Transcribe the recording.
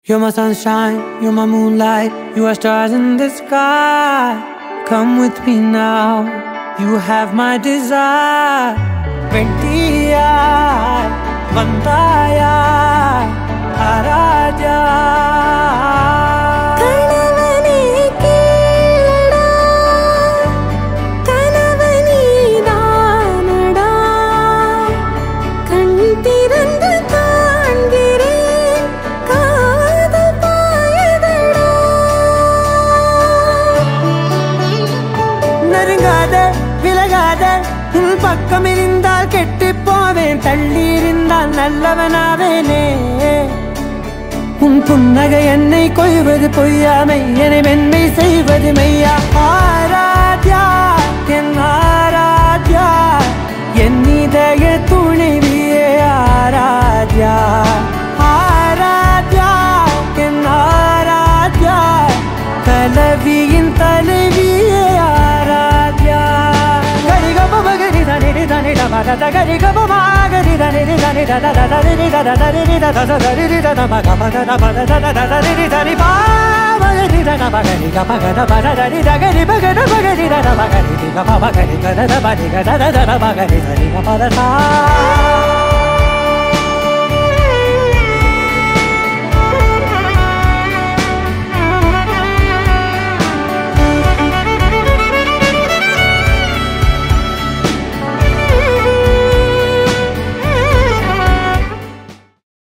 You're my sunshine, you're my moonlight, you are stars in the sky. Come with me now, you have my desire. Vendiya, Vandaya, Araja. பக்கமிருந்தால் கெட்டுப் போவேன், தள்ளியிருந்தால் நல்லவனாவேனே. உன் புன்னகை என்னை கொய்வது பொய்யாமை, என்னை மென்மை செய்வது மெய்யா. ஆராத்யா என் ஆராத்யா, என் இதய துணைவியே ஆராத்யா. ஆராத்யா என் Aradhya, கலவியின் தலைவியே Aradhya. Gari ga ba ma gari da ni da ni da da da da ni da da da ni da da da da ni da da ma ga ma da da ba da da da da ni da ni ba ma gari da na ba gari ga ba ga da ba da da ni da gari ba ga da ba gari da da ba gari ga ba ba gari ga da da ba ni ga da da da ba gari da ni ga ba da da.